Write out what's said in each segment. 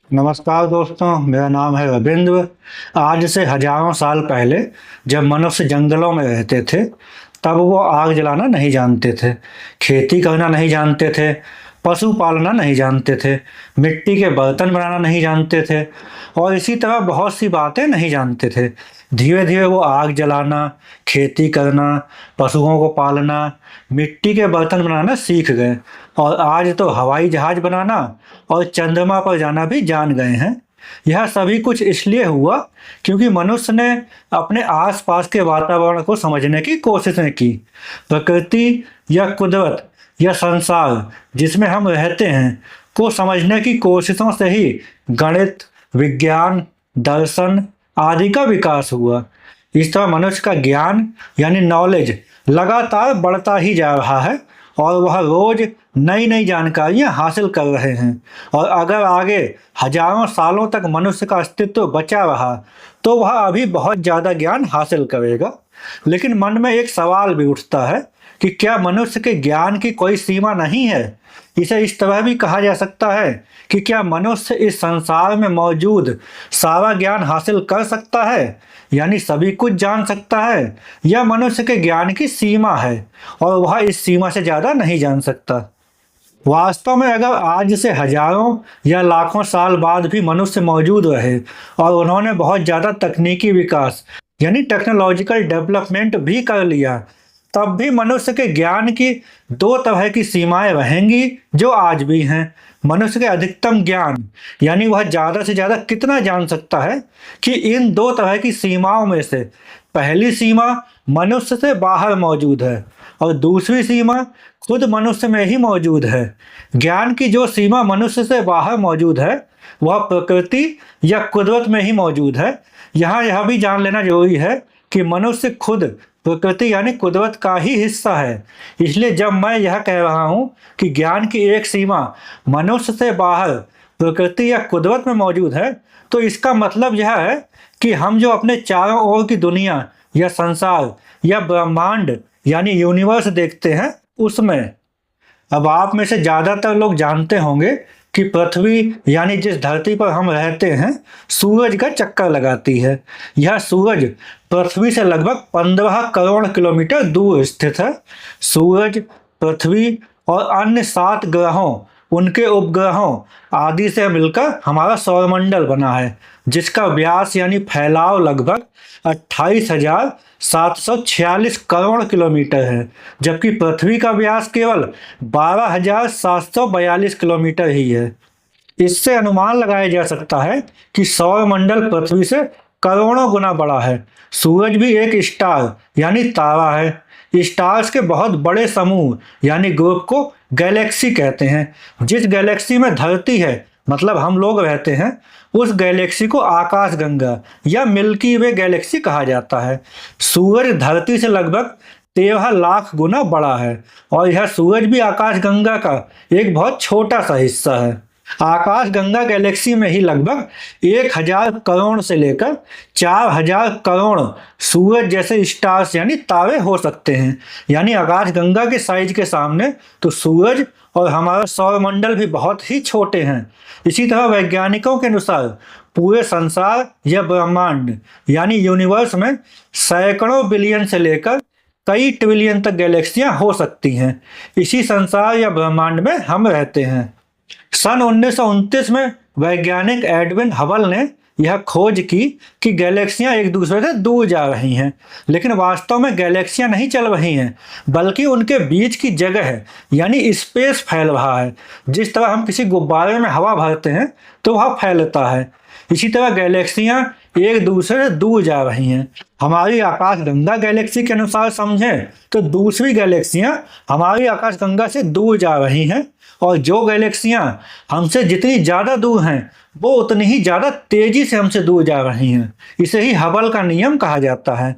नमस्कार दोस्तों, मेरा नाम है रविंद्र। आज से हजारों साल पहले जब मनुष्य जंगलों में रहते थे, तब वो आग जलाना नहीं जानते थे, खेती करना नहीं जानते थे, पशु पालना नहीं जानते थे, मिट्टी के बर्तन बनाना नहीं जानते थे और इसी तरह बहुत सी बातें नहीं जानते थे। धीरे धीरे वो आग जलाना, खेती करना, पशुओं को पालना, मिट्टी के बर्तन बनाना सीख गए और आज तो हवाई जहाज बनाना और चंद्रमा पर जाना भी जान गए हैं। यह सभी कुछ इसलिए हुआ क्योंकि मनुष्य ने अपने आसपास के वातावरण को समझने की कोशिशें की। प्रकृति या कुदरत या संसार जिसमें हम रहते हैं को समझने की कोशिशों से ही गणित, विज्ञान, दर्शन आदि का विकास हुआ। इस तरह मनुष्य का ज्ञान यानी नॉलेज लगातार बढ़ता ही जा रहा है और वह रोज नई नई जानकारियां हासिल कर रहे हैं। और अगर आगे हजारों सालों तक मनुष्य का अस्तित्व बचा रहा तो वह अभी बहुत ज़्यादा ज्ञान हासिल करेगा। लेकिन मन में एक सवाल भी उठता है कि क्या मनुष्य के ज्ञान की कोई सीमा नहीं है। इसे इस तरह भी कहा जा सकता है कि क्या मनुष्य इस संसार में मौजूद सारा ज्ञान हासिल कर सकता है, यानी सभी कुछ जान सकता है, या मनुष्य के ज्ञान की सीमा है और वह इस सीमा से ज़्यादा नहीं जान सकता। वास्तव में अगर आज से हजारों या लाखों साल बाद भी मनुष्य मौजूद रहे और उन्होंने बहुत ज़्यादा तकनीकी विकास यानी टेक्नोलॉजिकल डेवलपमेंट भी कर लिया, तब भी मनुष्य के ज्ञान की दो तरह की सीमाएं रहेंगी जो आज भी हैं। मनुष्य के अधिकतम ज्ञान यानी वह ज़्यादा से ज़्यादा कितना जान सकता है कि इन दो तरह की सीमाओं में से पहली सीमा मनुष्य से बाहर मौजूद है और दूसरी सीमा खुद मनुष्य में ही मौजूद है। ज्ञान की जो सीमा मनुष्य से बाहर मौजूद है वह प्रकृति या कुदरत में ही मौजूद है। यहाँ यह भी जान लेना जरूरी है कि मनुष्य खुद प्रकृति यानी कुदरत का ही हिस्सा है। इसलिए जब मैं यह कह रहा हूँ कि ज्ञान की एक सीमा मनुष्य से बाहर प्रकृति या कुदरत में मौजूद है, तो इसका मतलब यह है कि हम जो अपने चारों ओर की दुनिया या संसार या ब्रह्मांड यानी यूनिवर्स देखते हैं उसमें। अब आप में से ज़्यादातर लोग जानते होंगे कि पृथ्वी यानी जिस धरती पर हम रहते हैं सूरज का चक्कर लगाती है। यह सूरज पृथ्वी से लगभग 15 करोड़ किलोमीटर दूर स्थित है। सूरज, पृथ्वी और अन्य 7 ग्रहों, उनके उपग्रहों आदि से मिलकर हमारा सौरमंडल बना है, जिसका व्यास यानी फैलाव लगभग 28,746 करोड़ किलोमीटर है, जबकि पृथ्वी का व्यास केवल 12,742 किलोमीटर ही है। इससे अनुमान लगाया जा सकता है कि सौरमंडल पृथ्वी से करोड़ों गुना बड़ा है। सूरज भी एक स्टार यानी तारा है। स्टार्स के बहुत बड़े समूह यानी ग्रुप को गैलेक्सी कहते हैं। जिस गैलेक्सी में धरती है मतलब हम लोग रहते हैं, उस गैलेक्सी को आकाशगंगा या मिल्की वे गैलेक्सी कहा जाता है। सूरज धरती से लगभग 13 लाख गुना बड़ा है और यह सूरज भी आकाशगंगा का एक बहुत छोटा सा हिस्सा है। आकाशगंगा गैलेक्सी में ही लगभग 1000 करोड़ से लेकर 4000 करोड़ सूरज जैसे स्टार्स यानी तारे हो सकते हैं। यानी आकाशगंगा के साइज के सामने तो सूरज और हमारा सौरमंडल भी बहुत ही छोटे हैं। इसी तरह वैज्ञानिकों के अनुसार पूरे संसार या ब्रह्मांड यानी यूनिवर्स में सैकड़ों बिलियन से लेकर कई ट्रिलियन तक गैलेक्सियां हो सकती हैं। इसी संसार या ब्रह्मांड में हम रहते हैं। सन 1929 में वैज्ञानिक एडविन हबल ने यह खोज की कि गैलेक्सियां एक दूसरे से दूर जा रही हैं, लेकिन वास्तव में गैलेक्सियां नहीं चल रही हैं, बल्कि उनके बीच की जगह है यानी स्पेस फैल रहा है। जिस तरह हम किसी गुब्बारे में हवा भरते हैं तो वह फैलता है, इसी तरह गैलेक्सियां एक दूसरे से दूर जा रही हैं। हमारी आकाशगंगा गैलेक्सी के अनुसार समझें तो दूसरी गैलेक्सियां हमारी आकाशगंगा से दूर जा रही हैं और जो गैलेक्सियां हमसे जितनी ज़्यादा दूर हैं वो उतनी ही ज़्यादा तेज़ी से हमसे दूर जा रही हैं। इसे ही हबल का नियम कहा जाता है।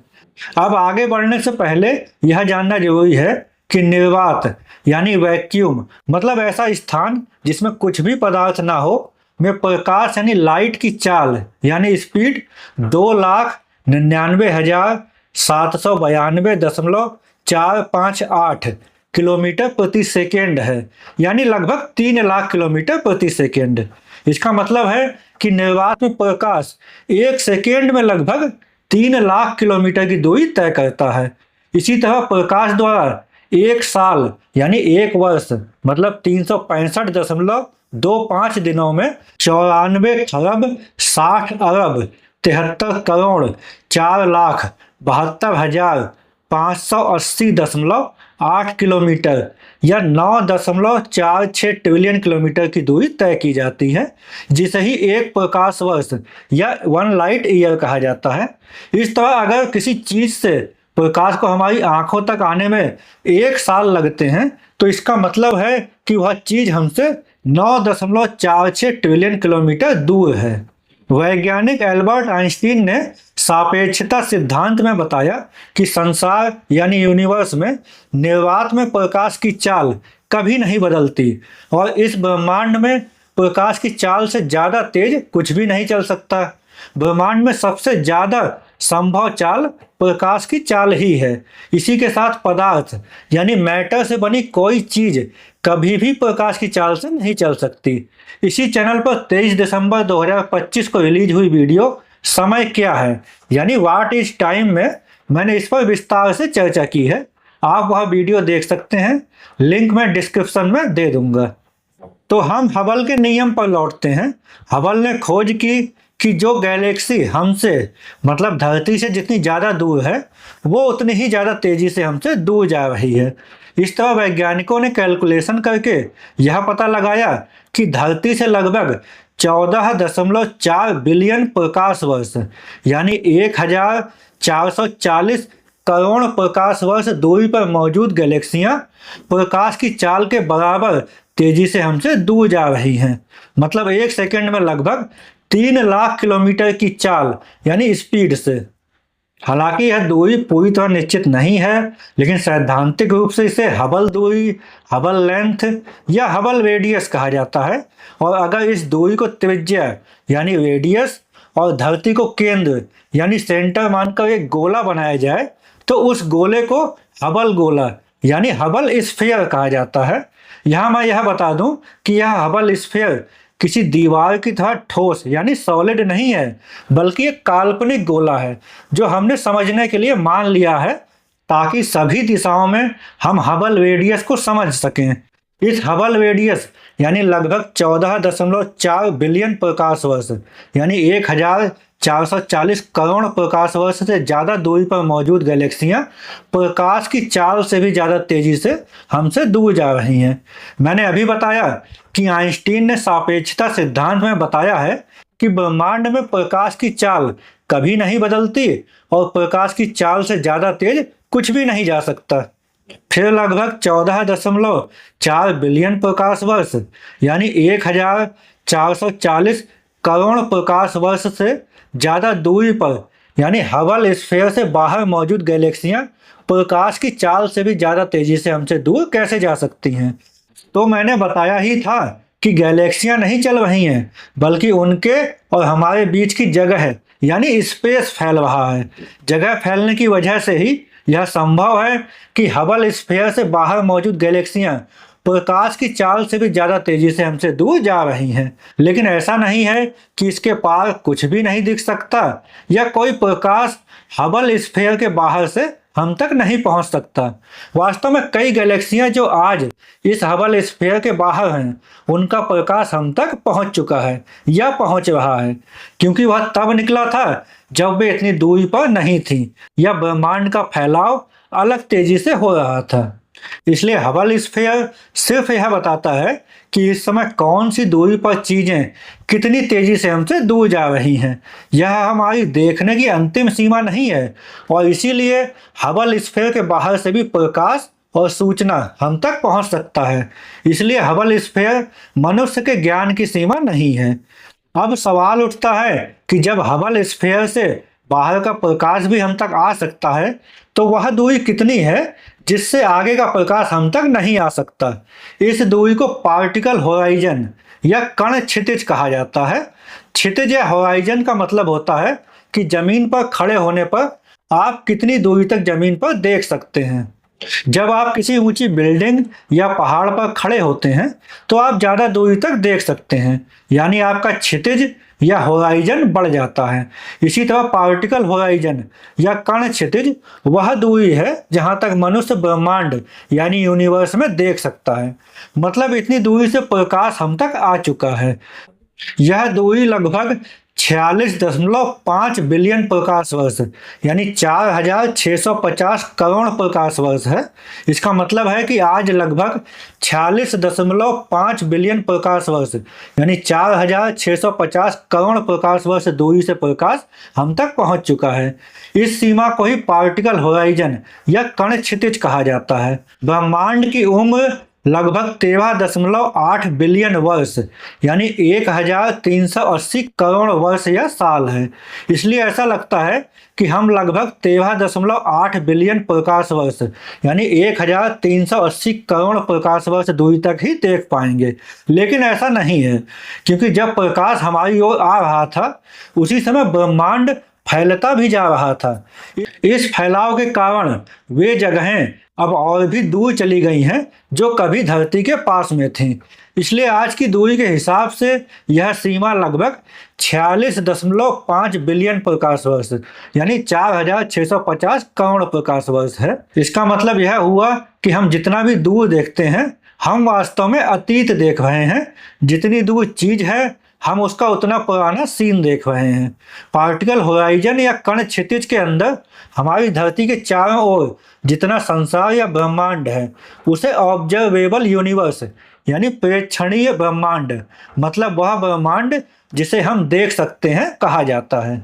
अब आगे बढ़ने से पहले यह जानना जरूरी है कि निर्वात यानी वैक्यूम मतलब ऐसा स्थान जिसमें कुछ भी पदार्थ ना हो में प्रकाश यानी लाइट की चाल यानी स्पीड 2,99,792.458 किलोमीटर प्रति सेकेंड है, यानी लगभग 3 लाख किलोमीटर प्रति सेकेंड। इसका मतलब है कि निर्वात में प्रकाश 1 सेकेंड में लगभग 3 लाख किलोमीटर की दूरी तय करता है। इसी तरह प्रकाश द्वारा 1 साल यानी 1 वर्ष मतलब 365.25 दिनों में 94,60,73,72,580.8 किलोमीटर या 9.46 ट्रिलियन किलोमीटर की दूरी तय की जाती है, जिसे ही एक प्रकाश वर्ष या 1 लाइट ईयर कहा जाता है। इस तरह अगर किसी चीज से प्रकाश को हमारी आंखों तक आने में 1 साल लगते हैं तो इसका मतलब है कि वह चीज हमसे 9.46 ट्रिलियन किलोमीटर दूर है। वैज्ञानिक एल्बर्ट आइंस्टीन ने सापेक्षता सिद्धांत में बताया कि संसार यानी यूनिवर्स में निर्वात में प्रकाश की चाल कभी नहीं बदलती और इस ब्रह्मांड में प्रकाश की चाल से ज्यादा तेज कुछ भी नहीं चल सकता। ब्रह्मांड में सबसे ज्यादा संभव चाल प्रकाश की चाल ही है। इसी के साथ पदार्थ यानी मैटर से बनी कोई चीज कभी भी प्रकाश की चाल से नहीं चल सकती। इसी चैनल पर 23 दिसंबर 2025 को रिलीज हुई वीडियो समय क्या है यानी व्हाट इज टाइम में मैंने इस पर विस्तार से चर्चा की है। आप वह वीडियो देख सकते हैं, लिंक मैं डिस्क्रिप्शन में दे दूंगा। तो हम हबल के नियम पर लौटते हैं। हबल ने खोज की कि जो गैलेक्सी हमसे मतलब धरती से जितनी ज़्यादा दूर है वो उतनी ही ज़्यादा तेज़ी से हमसे दूर जा रही है। इस तरह वैज्ञानिकों ने कैलकुलेशन करके यह पता लगाया कि धरती से लगभग 14.4 बिलियन प्रकाश वर्ष यानी 1440 करोड़ प्रकाश वर्ष दूरी पर मौजूद गैलेक्सियां प्रकाश की चाल के बराबर तेजी से हमसे दूर जा रही हैं। मतलब 1 सेकेंड में लगभग 3 लाख किलोमीटर की चाल यानी स्पीड से। हालांकि यह दूरी पूरी तरह निश्चित नहीं है, लेकिन सैद्धांतिक रूप से इसे हबल दूरी, हबल लेंथ या हबल रेडियस कहा जाता है। और अगर इस दूरी को त्रिज्या यानी रेडियस और धरती को केंद्र यानी सेंटर मानकर एक गोला बनाया जाए तो उस गोले को हबल गोला यानी हबल स्फीयर कहा जाता है। यहाँ मैं यह बता दूं कि यह हबल स्फीयर किसी दीवार की तरह ठोस यानी सॉलिड नहीं है, बल्कि एक काल्पनिक गोला है जो हमने समझने के लिए मान लिया है ताकि सभी दिशाओं में हम हबल रेडियस को समझ सकें। इस हबल रेडियस यानी लगभग 14.4 बिलियन प्रकाश वर्ष यानी 1440 करोड़ प्रकाश वर्ष से ज़्यादा दूरी पर मौजूद गैलेक्सियां प्रकाश की चाल से भी ज़्यादा तेज़ी से हमसे दूर जा रही हैं। मैंने अभी बताया कि आइंस्टीन ने सापेक्षता सिद्धांत में बताया है कि ब्रह्मांड में प्रकाश की चाल कभी नहीं बदलती और प्रकाश की चाल से ज़्यादा तेज कुछ भी नहीं जा सकता। फिर लगभग 14.4 बिलियन प्रकाश वर्ष यानी 1440 करोड़ प्रकाश वर्ष से ज़्यादा दूरी पर यानी हबल स्फीयर से बाहर मौजूद गैलेक्सियां प्रकाश की चाल से भी ज़्यादा तेजी से हमसे दूर कैसे जा सकती हैं। तो मैंने बताया ही था कि गैलेक्सियां नहीं चल रही हैं, बल्कि उनके और हमारे बीच की जगह है यानी स्पेस फैल रहा है। जगह फैलने की वजह से ही यह संभव है कि हबल स्फीयर से बाहर मौजूद गैलेक्सियां प्रकाश की चाल से भी ज़्यादा तेजी से हमसे दूर जा रही हैं। लेकिन ऐसा नहीं है कि इसके पार कुछ भी नहीं दिख सकता या कोई प्रकाश हबल स्फीयर के बाहर से हम तक नहीं पहुंच सकता। वास्तव में कई गैलेक्सियां जो आज इस हबल स्फीयर के बाहर हैं उनका प्रकाश हम तक पहुंच चुका है या पहुंच रहा है, क्योंकि वह तब निकला था जब वे इतनी दूरी पर नहीं थी या ब्रह्मांड का फैलाव अलग तेजी से हो रहा था। इसलिए हबल स्फीयर सिर्फ यह बताता है कि इस समय कौन सी दूरी पर चीजें कितनी तेजी से हमसे दूर जा रही हैं। यह हमारी देखने की अंतिम सीमा नहीं है और इसीलिए हबल स्फीयर के बाहर से भी प्रकाश और सूचना हम तक पहुंच सकता है। इसलिए हबल स्फीयर मनुष्य के ज्ञान की सीमा नहीं है। अब सवाल उठता है कि जब हबल स्फीयर से बाहर का प्रकाश भी हम तक आ सकता है तो वह दूरी कितनी है जिससे आगे का प्रकाश हम तक नहीं आ सकता। इस दूरी को पार्टिकल होराइजन या कण क्षितिज कहा जाता है। क्षितिज या होराइजन का मतलब होता है कि जमीन पर खड़े होने पर आप कितनी दूरी तक जमीन पर देख सकते हैं। जब आप किसी ऊंची बिल्डिंग या पहाड़ पर खड़े होते हैं तो आप ज्यादा दूरी तक देख सकते हैं, यानी आपका क्षितिज या होराइजन बढ़ जाता है। इसी तरह पार्टिकल होराइजन या कण क्षितिज वह दूरी है जहां तक मनुष्य ब्रह्मांड यानी यूनिवर्स में देख सकता है। मतलब इतनी दूरी से प्रकाश हम तक आ चुका है। यह दूरी लगभग 46.5 बिलियन प्रकाश वर्ष यानी 4650 करोड़ प्रकाश वर्ष है। इसका मतलब है कि आज लगभग 46.5 बिलियन प्रकाश वर्ष यानी 4650 करोड़ प्रकाश वर्ष दूरी से प्रकाश हम तक पहुंच चुका है। इस सीमा को ही पार्टिकल होराइजन या कण क्षितिज कहा जाता है। ब्रह्मांड की उम्र लगभग 13.8 बिलियन वर्ष यानी 1380 करोड़ वर्ष या साल है। इसलिए ऐसा लगता है कि हम लगभग 13.8 बिलियन प्रकाश वर्ष यानी 1380 करोड़ प्रकाश वर्ष दूरी तक ही देख पाएंगे। लेकिन ऐसा नहीं है, क्योंकि जब प्रकाश हमारी ओर आ रहा था उसी समय ब्रह्मांड फैलता भी जा रहा था। इस फैलाव के कारण वे जगहें अब और भी दूर चली गई हैं जो कभी धरती के पास में थीं। इसलिए आज की दूरी के हिसाब से यह सीमा लगभग 46.5 बिलियन प्रकाश वर्ष यानी 4650 करोड़ प्रकाश वर्ष है। इसका मतलब यह हुआ कि हम जितना भी दूर देखते हैं हम वास्तव में अतीत देख रहे हैं। जितनी दूर चीज है हम उसका उतना पुराना सीन देख रहे हैं। पार्टिकल होराइजन या कण क्षितिज के अंदर हमारी धरती के चारों ओर जितना संसार या ब्रह्मांड है उसे ऑब्जर्वेबल यूनिवर्स यानी प्रेक्षणीय ब्रह्मांड, मतलब वह ब्रह्मांड जिसे हम देख सकते हैं, कहा जाता है।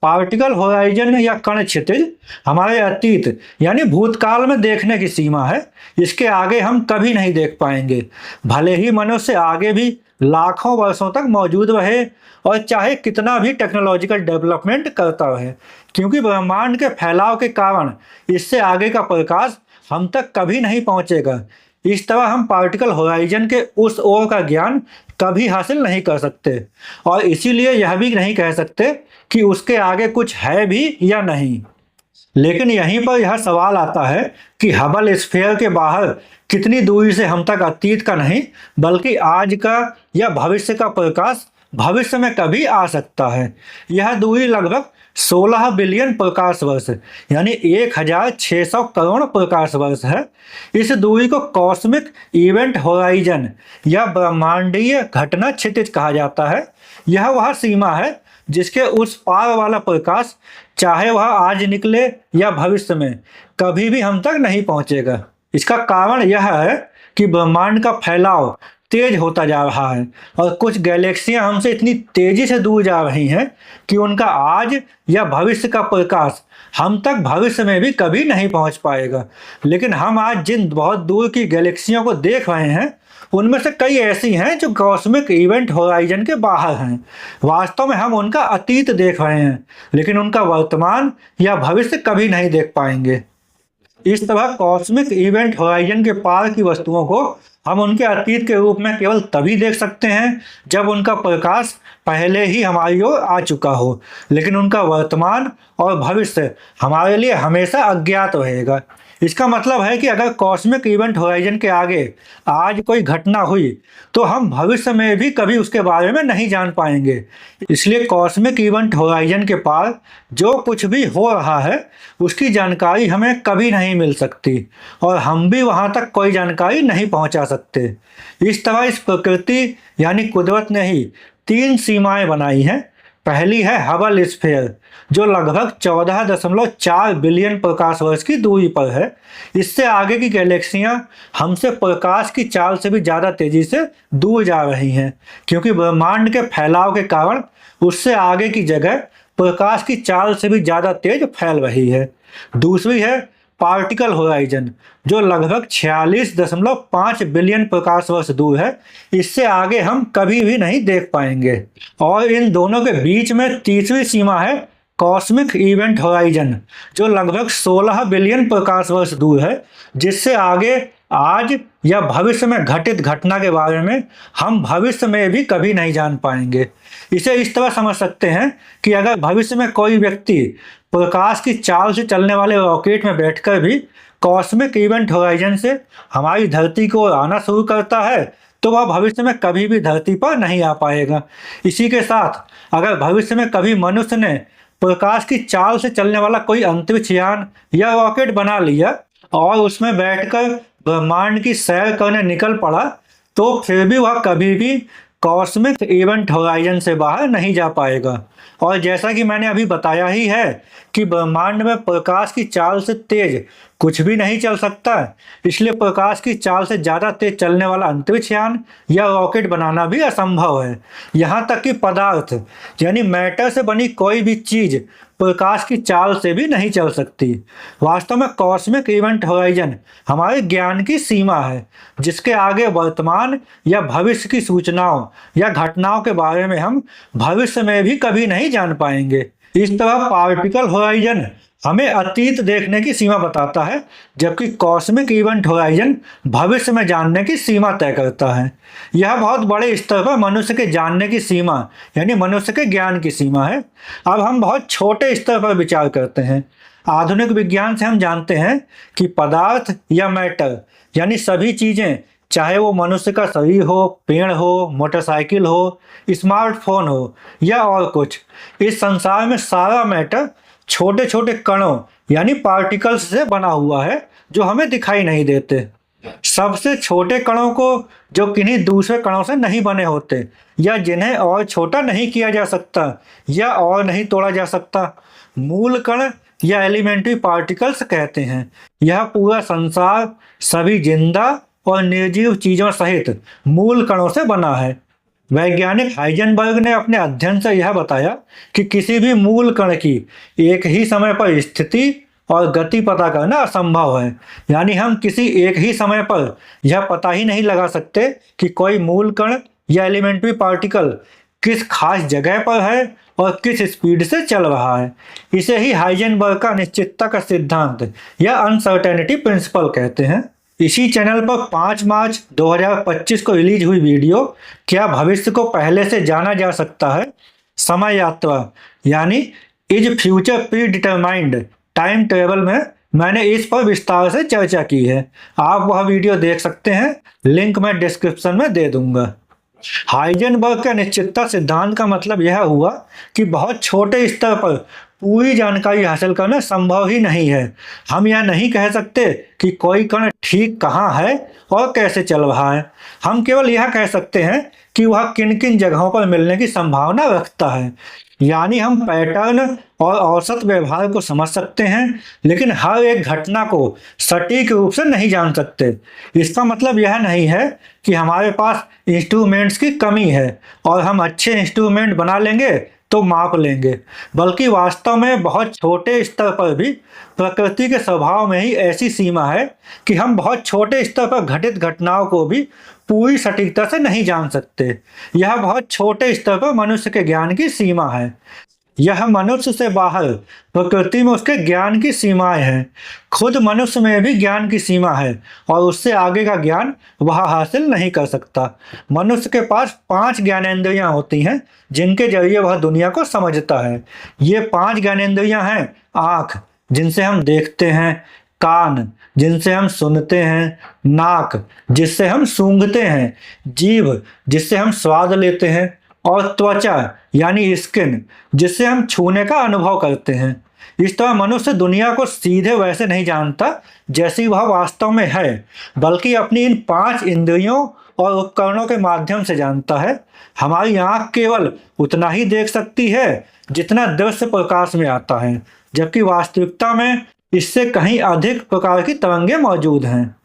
पार्टिकल होराइजन या कण क्षितिज हमारे अतीत यानी भूतकाल में देखने की सीमा है। इसके आगे हम कभी नहीं देख पाएंगे, भले ही मनुष्य आगे भी लाखों वर्षों तक मौजूद रहे और चाहे कितना भी टेक्नोलॉजिकल डेवलपमेंट करता रहे, क्योंकि ब्रह्मांड के फैलाव के कारण इससे आगे का प्रकाश हम तक कभी नहीं पहुंचेगा। इस तरह हम पार्टिकल होराइजन के उस ओर का ज्ञान कभी हासिल नहीं कर सकते और इसीलिए यह भी नहीं कह सकते कि उसके आगे कुछ है भी या नहीं। लेकिन यहीं पर यह सवाल आता है कि हबल स्फीयर के बाहर कितनी दूरी से हम तक अतीत का नहीं बल्कि आज का या भविष्य का प्रकाश भविष्य में कभी आ सकता है। यह दूरी लगभग 16 बिलियन प्रकाश वर्ष यानी 1600 करोड़ प्रकाश वर्ष है। इस दूरी को कॉस्मिक इवेंट होराइजन या ब्रह्मांडीय घटना क्षितिज कहा जाता है। यह वह सीमा है जिसके उस पार वाला प्रकाश चाहे वह आज निकले या भविष्य में कभी भी हम तक नहीं पहुंचेगा। इसका कारण यह है कि ब्रह्मांड का फैलाव तेज होता जा रहा है और कुछ गैलेक्सियां हमसे इतनी तेजी से दूर जा रही हैं कि उनका आज या भविष्य का प्रकाश हम तक भविष्य में भी कभी नहीं पहुंच पाएगा। लेकिन हम आज जिन बहुत दूर की गैलेक्सियों को देख रहे हैं उनमें से कई ऐसी हैं जो कॉस्मिक इवेंट होराइजन के बाहर हैं। वास्तव में हम उनका अतीत देख रहे हैं लेकिन उनका वर्तमान या भविष्य कभी नहीं देख पाएंगे। इस तरह कॉस्मिक इवेंट होराइजन के पार की वस्तुओं को हम उनके अतीत के रूप में केवल तभी देख सकते हैं जब उनका प्रकाश पहले ही हमारी ओर आ चुका हो, लेकिन उनका वर्तमान और भविष्य हमारे लिए हमेशा अज्ञात रहेगा। इसका मतलब है कि अगर कॉस्मिक इवेंट होराइजन के आगे आज कोई घटना हुई तो हम भविष्य में भी कभी उसके बारे में नहीं जान पाएंगे। इसलिए कॉस्मिक इवेंट होराइजन के पार जो कुछ भी हो रहा है उसकी जानकारी हमें कभी नहीं मिल सकती और हम भी वहां तक कोई जानकारी नहीं पहुंचा सकते। इस तरह इस प्रकृति यानी कुदरत ने ही 3 सीमाएं बनाई हैं। पहली है हबल स्फीयर जो लगभग 14.4 बिलियन प्रकाश वर्ष की दूरी पर है। इससे आगे की गैलेक्सियां हमसे प्रकाश की चाल से भी ज़्यादा तेजी से दूर जा रही हैं, क्योंकि ब्रह्मांड के फैलाव के कारण उससे आगे की जगह प्रकाश की चाल से भी ज़्यादा तेज फैल रही है। दूसरी है पार्टिकल होराइजन जो लगभग 46.5 बिलियन प्रकाश वर्ष दूर है। इससे आगे हम कभी भी नहीं देख पाएंगे। और इन दोनों के बीच में तीसरी सीमा है कॉस्मिक इवेंट होराइजन जो लगभग 16 बिलियन प्रकाश वर्ष दूर है, जिससे आगे आज या भविष्य में घटित घटना के बारे में हम भविष्य में भी कभी नहीं जान पाएंगे। इसे इस तरह समझ सकते हैं कि अगर भविष्य में कोई व्यक्ति प्रकाश की चाल से चलने वाले रॉकेट में बैठकर भी कॉस्मिक इवेंट होराइजन से हमारी धरती को आना शुरू करता है तो वह भविष्य में कभी भी धरती पर नहीं आ पाएगा। इसी के साथ अगर भविष्य में कभी मनुष्य ने प्रकाश की चाल से चलने वाला कोई अंतरिक्ष यान या रॉकेट बना लिया और उसमें बैठकर ब्रह्मांड की सैर करने निकल पड़ा तो फिर भी वह कभी भी कॉस्मिक इवेंट होराइजन से बाहर नहीं जा पाएगा। और जैसा कि मैंने अभी बताया ही है कि ब्रह्मांड में प्रकाश की चाल से तेज कुछ भी नहीं चल सकता, इसलिए प्रकाश की चाल से ज़्यादा तेज चलने वाला अंतरिक्ष यान या रॉकेट बनाना भी असंभव है। यहाँ तक कि पदार्थ यानी मैटर से बनी कोई भी चीज़ प्रकाश की चाल से भी नहीं चल सकती। वास्तव में कॉस्मिक इवेंट होराइजन हमारे ज्ञान की सीमा है, जिसके आगे वर्तमान या भविष्य की सूचनाओं या घटनाओं के बारे में हम भविष्य में भी कभी नहीं जान पाएंगे। इस तरह पार्टिकल होराइजन हमें अतीत देखने की सीमा बताता है, जबकि कॉस्मिक इवेंट होराइजन भविष्य में जानने की सीमा तय करता है। यह बहुत बड़े स्तर पर मनुष्य के जानने की सीमा यानी मनुष्य के ज्ञान की सीमा है। अब हम बहुत छोटे स्तर पर विचार करते हैं। आधुनिक विज्ञान से हम जानते हैं कि पदार्थ या मैटर यानी सभी चीज़ें, चाहे वो मनुष्य का शरीर हो, पेड़ हो, मोटरसाइकिल हो, स्मार्टफोन हो या और कुछ, इस संसार में सारा मैटर छोटे छोटे कणों यानी पार्टिकल्स से बना हुआ है जो हमें दिखाई नहीं देते। सबसे छोटे कणों को जो किन्हीं दूसरे कणों से नहीं बने होते या जिन्हें और छोटा नहीं किया जा सकता या और नहीं तोड़ा जा सकता, मूल कण या एलिमेंट्री पार्टिकल्स कहते हैं। यह पूरा संसार सभी जिंदा और निर्जीव चीजों सहित मूल कणों से बना है। वैज्ञानिक हाइजेनबर्ग ने अपने अध्ययन से यह बताया कि किसी भी मूल कण की एक ही समय पर स्थिति और गति पता करना असंभव है। यानी हम किसी एक ही समय पर यह पता ही नहीं लगा सकते कि कोई मूल कण या एलिमेंट्री पार्टिकल किस खास जगह पर है और किस स्पीड से चल रहा है। इसे ही हाइजेनबर्ग का अनिश्चितता का सिद्धांत या अनसर्टेनिटी प्रिंसिपल कहते हैं। इसी चैनल पर 5 मार्च 2025 को रिलीज हुई वीडियो क्या भविष्य को पहले से जाना जा सकता है, समय यात्रा यानी is future pre determined time travel में मैंने इस पर विस्तार से चर्चा की है। आप वह वीडियो देख सकते हैं, लिंक मैं डिस्क्रिप्शन में दे दूंगा। हाइजेनबर्ग के अनिश्चितता सिद्धांत का मतलब यह हुआ कि बहुत छोटे स्तर पर पूरी जानकारी हासिल करना संभव ही नहीं है। हम यह नहीं कह सकते कि कोई कण ठीक कहाँ है और कैसे चल रहा है। हम केवल यह कह सकते हैं कि वह किन किन जगहों पर मिलने की संभावना रखता है। यानी हम पैटर्न और औसत व्यवहार को समझ सकते हैं, लेकिन हर एक घटना को सटीक रूप से नहीं जान सकते। इसका मतलब यह नहीं है कि हमारे पास इंस्ट्रूमेंट्स की कमी है और हम अच्छे इंस्ट्रूमेंट बना लेंगे तो माप लेंगे, बल्कि वास्तव में बहुत छोटे स्तर पर भी प्रकृति के स्वभाव में ही ऐसी सीमा है कि हम बहुत छोटे स्तर पर घटित घटनाओं को भी पूरी सटीकता से नहीं जान सकते। यह बहुत छोटे स्तर पर मनुष्य के ज्ञान की सीमा है। यह मनुष्य से बाहर प्रकृति में उसके ज्ञान की सीमाएं हैं। खुद मनुष्य में भी ज्ञान की सीमा है और उससे आगे का ज्ञान वह हासिल नहीं कर सकता। मनुष्य के पास 5 ज्ञानेंद्रियां होती हैं जिनके जरिए वह दुनिया को समझता है। ये 5 ज्ञानेंद्रियां हैं: आँख जिनसे हम देखते हैं, कान जिनसे हम सुनते हैं, नाक जिससे हम सूंघते हैं, जीभ जिससे हम स्वाद लेते हैं और त्वचा यानी स्किन जिससे हम छूने का अनुभव करते हैं। इस तरह मनुष्य दुनिया को सीधे वैसे नहीं जानता जैसी वह वास्तव में है, बल्कि अपनी इन 5 इंद्रियों और उपकरणों के माध्यम से जानता है। हमारी आँख केवल उतना ही देख सकती है जितना दृश्य प्रकाश में आता है, जबकि वास्तविकता में इससे कहीं अधिक प्रकार की तरंगें मौजूद हैं।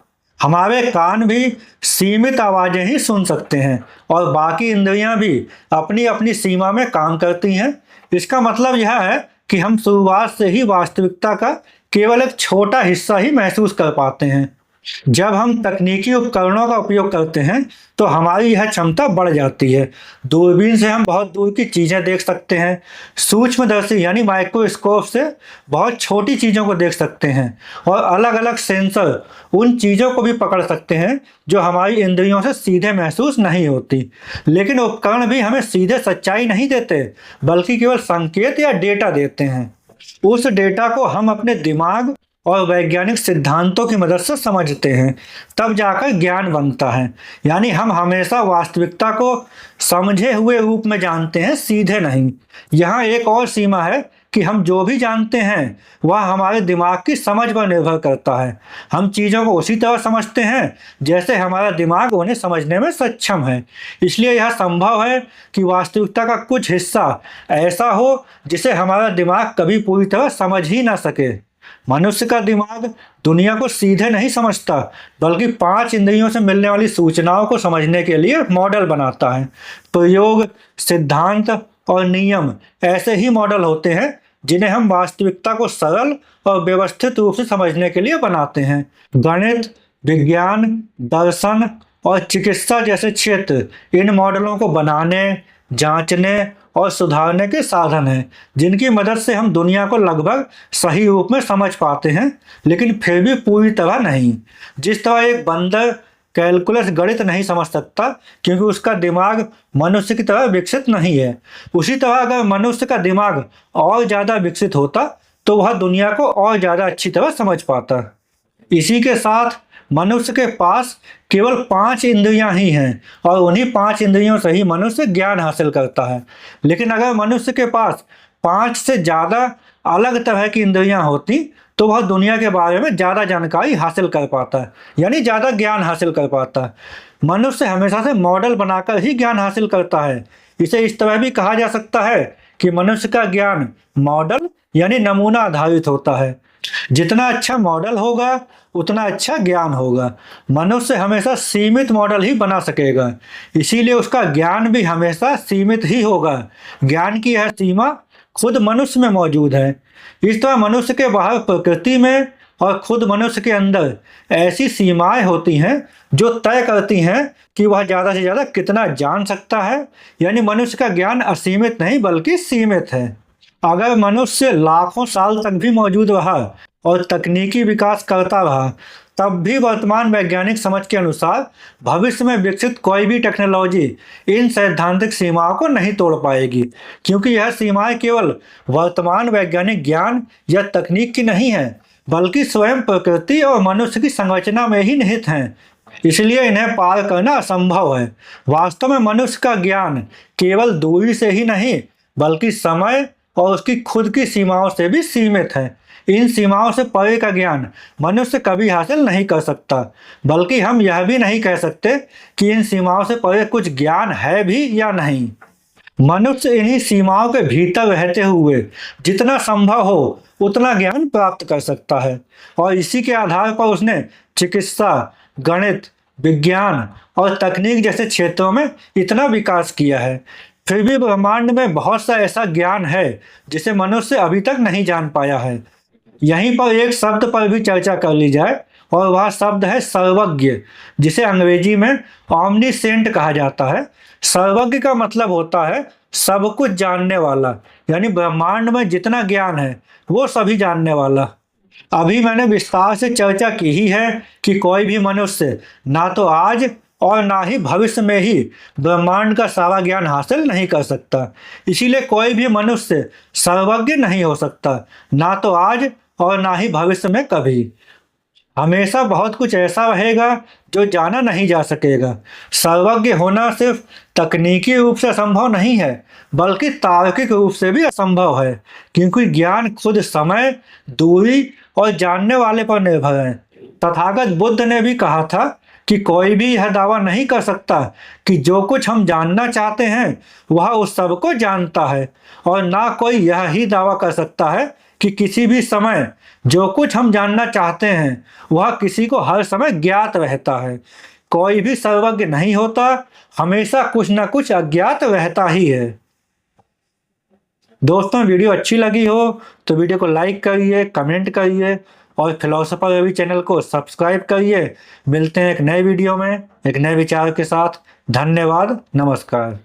हमारे कान भी सीमित आवाज़ें ही सुन सकते हैं और बाकी इंद्रियां भी अपनी अपनी सीमा में काम करती हैं। इसका मतलब यह है कि हम शुरुआत से ही वास्तविकता का केवल एक छोटा हिस्सा ही महसूस कर पाते हैं। जब हम तकनीकी उपकरणों का उपयोग करते हैं तो हमारी यह क्षमता बढ़ जाती है। दूरबीन से हम बहुत दूर की चीज़ें देख सकते हैं। सूक्ष्मदर्शी यानी माइक्रोस्कोप से बहुत छोटी चीज़ों को देख सकते हैं और अलग अलग सेंसर उन चीज़ों को भी पकड़ सकते हैं जो हमारी इंद्रियों से सीधे महसूस नहीं होती। लेकिन उपकरण भी हमें सीधे सच्चाई नहीं देते, बल्कि केवल संकेत या डेटा देते हैं। उस डेटा को हम अपने दिमाग और वैज्ञानिक सिद्धांतों की मदद से समझते हैं, तब जाकर ज्ञान बनता है। यानी हम हमेशा वास्तविकता को समझे हुए रूप में जानते हैं, सीधे नहीं। यहाँ एक और सीमा है कि हम जो भी जानते हैं वह हमारे दिमाग की समझ पर निर्भर करता है। हम चीज़ों को उसी तरह समझते हैं जैसे हमारा दिमाग उन्हें समझने में सक्षम है। इसलिए यह संभव है कि वास्तविकता का कुछ हिस्सा ऐसा हो जिसे हमारा दिमाग कभी पूरी तरह समझ ही ना सके। मनुष्य का दिमाग दुनिया को सीधे नहीं समझता, बल्कि 5 इंद्रियों से मिलने वाली सूचनाओं को समझने के लिए मॉडल बनाता है। प्रयोग, सिद्धांत और नियम ऐसे ही मॉडल होते हैं जिन्हें हम वास्तविकता को सरल और व्यवस्थित रूप से समझने के लिए बनाते हैं। गणित, विज्ञान, दर्शन और चिकित्सा जैसे क्षेत्र इन मॉडलों को बनाने, जांचने और सुधारने के साधन हैं, जिनकी मदद से हम दुनिया को लगभग सही रूप में समझ पाते हैं, लेकिन फिर भी पूरी तरह नहीं। जिस तरह एक बंदर कैलकुलस गणित नहीं समझ सकता क्योंकि उसका दिमाग मनुष्य की तरह विकसित नहीं है, उसी तरह अगर मनुष्य का दिमाग और ज़्यादा विकसित होता तो वह दुनिया को और ज़्यादा अच्छी तरह समझ पाता। इसी के साथ मनुष्य के पास केवल 5 इंद्रियां ही हैं और उन्हीं 5 इंद्रियों से ही मनुष्य ज्ञान हासिल करता है। लेकिन अगर मनुष्य के पास 5 से ज़्यादा अलग तरह की इंद्रियां होती तो वह दुनिया के बारे में ज़्यादा जानकारी हासिल कर पाता है, यानी ज़्यादा ज्ञान हासिल कर पाता है। मनुष्य हमेशा से मॉडल बनाकर ही ज्ञान हासिल करता है। इसे इस तरह भी कहा जा सकता है कि मनुष्य का ज्ञान मॉडल यानी नमूना आधारित होता है। जितना अच्छा मॉडल होगा उतना अच्छा ज्ञान होगा। मनुष्य हमेशा सीमित मॉडल ही बना सकेगा, इसीलिए उसका ज्ञान भी हमेशा सीमित ही होगा। ज्ञान की यह सीमा खुद मनुष्य में मौजूद है। इस तरह मनुष्य के बाहर प्रकृति में और खुद मनुष्य के अंदर ऐसी सीमाएं होती हैं जो तय करती हैं कि वह ज़्यादा से ज़्यादा कितना जान सकता है। यानी मनुष्य का ज्ञान असीमित नहीं बल्कि सीमित है। अगर मनुष्य लाखों साल तक भी मौजूद रहा और तकनीकी विकास करता रहा, तब भी वर्तमान वैज्ञानिक समझ के अनुसार भविष्य में विकसित कोई भी टेक्नोलॉजी इन सैद्धांतिक सीमाओं को नहीं तोड़ पाएगी, क्योंकि यह सीमाएं केवल वर्तमान वैज्ञानिक ज्ञान या तकनीक की नहीं है, बल्कि स्वयं प्रकृति और मनुष्य की संरचना में ही निहित हैं। इसलिए इन्हें पार करना असंभव है। वास्तव में मनुष्य का ज्ञान केवल दूरी से ही नहीं बल्कि समय और उसकी खुद की सीमाओं से भी सीमित है। इन सीमाओं से परे का ज्ञान मनुष्य कभी हासिल नहीं कर सकता, बल्कि हम यह भी नहीं कह सकते कि इन सीमाओं से परे कुछ ज्ञान है भी या नहीं। मनुष्य इन्हीं सीमाओं के भीतर रहते हुए जितना संभव हो उतना ज्ञान प्राप्त कर सकता है, और इसी के आधार पर उसने चिकित्सा, गणित, विज्ञान और तकनीक जैसे क्षेत्रों में इतना विकास किया है। फिर भी ब्रह्मांड में बहुत सा ऐसा ज्ञान है जिसे मनुष्य अभी तक नहीं जान पाया है। यहीं पर एक शब्द पर भी चर्चा कर ली जाए, और वह शब्द है सर्वज्ञ, जिसे अंग्रेजी में ऑमनीसेंट कहा जाता है। सर्वज्ञ का मतलब होता है सब कुछ जानने वाला, यानी ब्रह्मांड में जितना ज्ञान है वो सभी जानने वाला। अभी मैंने विस्तार से चर्चा की ही है कि कोई भी मनुष्य ना तो आज और ना ही भविष्य में ही ब्रह्मांड का सारा ज्ञान हासिल नहीं कर सकता। इसीलिए कोई भी मनुष्य सर्वज्ञ नहीं हो सकता, ना तो आज और ना ही भविष्य में कभी। हमेशा बहुत कुछ ऐसा रहेगा जो जाना नहीं जा सकेगा। सर्वज्ञ होना सिर्फ तकनीकी रूप से असंभव नहीं है, बल्कि तार्किक रूप से भी असंभव है, क्योंकि ज्ञान खुद समय, दूरी और जानने वाले पर निर्भर है। तथागत बुद्ध ने भी कहा था कि कोई भी यह दावा नहीं कर सकता कि जो कुछ हम जानना चाहते हैं वह उस सब को जानता है, और ना कोई यह ही दावा कर सकता है कि किसी भी समय जो कुछ हम जानना चाहते हैं वह किसी को हर समय ज्ञात रहता है। कोई भी सर्वज्ञ नहीं होता, हमेशा कुछ ना कुछ अज्ञात रहता ही है। दोस्तों, वीडियो अच्छी लगी हो तो वीडियो को लाइक करिए, कमेंट करिए और फिलोसोफर रवि चैनल को सब्सक्राइब करिए। मिलते हैं एक नए वीडियो में एक नए विचार के साथ। धन्यवाद, नमस्कार।